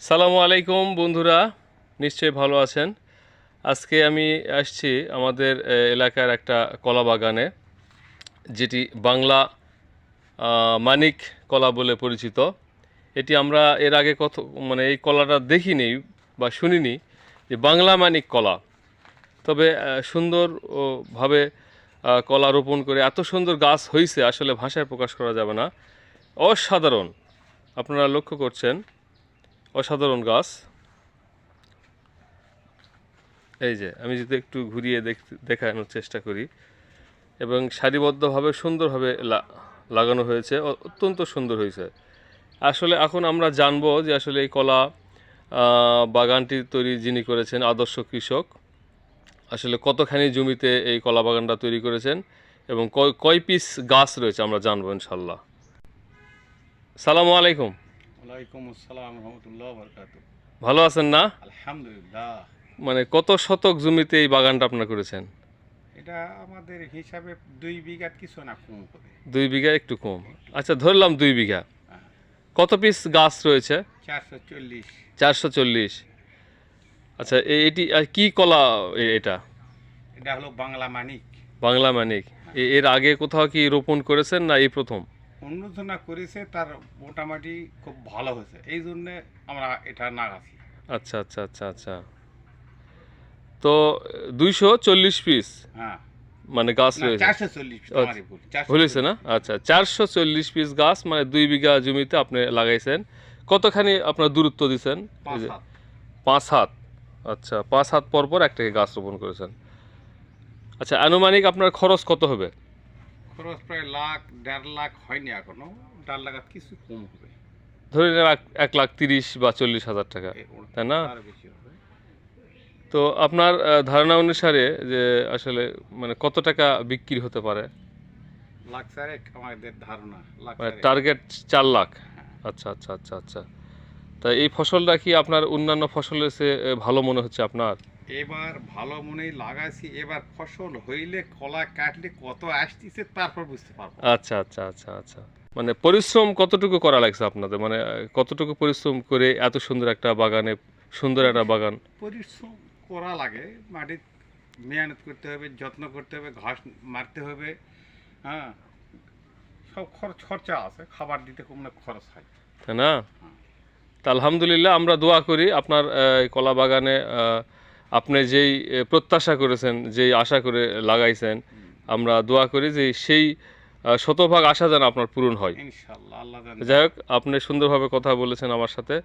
সালামু আলাইকুম বন্ধুরা, নিশ্চয়ই ভালো আছেন। আজকে আমি আসছি আমাদের এলাকার একটা কলা বাগানে, যেটি বাংলা মানিক কলা বলে পরিচিত। এটি আমরা এর আগে এই কলাটা দেখিনি বা শুনিনি যে বাংলা মানিক কলা। তবে সুন্দর ও ভাবে কলা রোপণ করে এত সুন্দর গাছ হয়েছে, আসলে ভাষায় প্রকাশ করা যাবে না। অসাধারণ, আপনারা লক্ষ্য করছেন, অসাধারণ গাছ। এই যে আমি যদি একটু ঘুরিয়ে দেখানোর চেষ্টা করি, এবং সারিবদ্ধভাবে সুন্দরভাবে লাগানো হয়েছে, অত্যন্ত সুন্দর হয়েছে। আসলে এখন আমরা জানবো যে আসলে এই কলা বাগানটি তৈরি যিনি করেছেন, আদর্শ কৃষক, আসলে কতখানি জমিতে এই কলা বাগানটা তৈরি করেছেন এবং কয় পিস গাছ রয়েছে আমরা জানবো ইনশাল্লাহ। সালামু আলাইকুম। ওয়ালাইকুম আসসালাম রহমতুল্লাহ বরকাতুহ। ভালো আছেন না? আলহামদুলিল্লাহ। মানে কত শতক জমিতে এই বাগানটা আপনারা করেছেন? এটা আমাদের হিসাবে 2 বিঘা কিছু না কম হবে। 2 বিঘা একটু কম। আচ্ছা, ধরলাম 2 বিঘা। হ্যাঁ, কত পিস গাছ রয়েছে? 440। 440। আচ্ছা, এটি কি কলা? এটা এটা হলো বাংলা মানিক। বাংলা মানিক। এর আগে কোথাও কি রোপণ করেছেন না এই প্রথম? অন্যজনা করেছে, তার মোটামুটি খুব ভালো হয়েছে, এই জন্যে আমরা এটা নাগাছি। আচ্ছা আচ্ছা আচ্ছা আচ্ছা। তো 240 পিস হ্যাঁ, মানে গাছ না রয়েছে। 440, ও, আমারই ভুল, ভুলেছে না? 440। আচ্ছা, 440 পিস গাছ মানে 2 বিঘা জমিতে আপনি লাগাইছেন। কতখানি আপনার দূরত্ব দিছেন? এই 5 যে হাত। 5 হাত। আচ্ছা, 5 হাত পর পর একটা গাছ রোপণ করেছেন। আচ্ছা, আনুমানিক আপনার খরচ কত হবে? খরচ প্রায় 1.5 লাখ হয়নি এখনো, 1.5 লাখ কিছু কম হবে। ধরে নেন 1,30,000 বা 40,000 টাকা, তাই না? আরো বেশি হবে। তো আপনার ধারণা অনুসারে যে আসলে মানে কত টাকা বিক্রি হতে পারে? লাখ চারেক আমাদের ধারণা, লাখ মানে চারেক। টার্গেট 4 লাখ। হ্যাঁ। আচ্ছা আচ্ছা আচ্ছা আচ্ছা। তা এই ফসলটা কি আপনার অন্যান্য ফসলের চেয়ে ভালো মনে হচ্ছে আপনার? এবার ভালো মনেই লাগাইছি, এবার ফসল হইলে কলা কাটলে কত আসতেছে তারপর বুঝতে পারবো। আচ্ছা আচ্ছা আচ্ছা আচ্ছা। মানে পরিশ্রম কতটুকু করা লাগছে আপনাদের? মানে কতটুকু পরিশ্রম করে এত সুন্দর একটা বাগানে, সুন্দর একটা বাগান? পরিশ্রম করা লাগে, মাটি মেহনত করতে হবে, যত্ন করতে হবে, ঘাস মারতে হবে। হ্যাঁ, সব খরচা আছে, খাবার দিতে কম না খরচ হয়। তাই না? তা আলহামদুলিল্লাহ, আমরা দোয়া করি আপনার এই কলা বাগানে আপনি যেই প্রত্যাশা করেছেন, যেই আশা করে লাগাইছেন, আমরা দোয়া করি যে সেই শতভাগ আশা যেন আপনার পূরণ হয়। ইনশাল্লাহ, আল্লাহ যাই জানে। হোক, আপনি সুন্দরভাবে কথা বলেছেন আমার সাথে।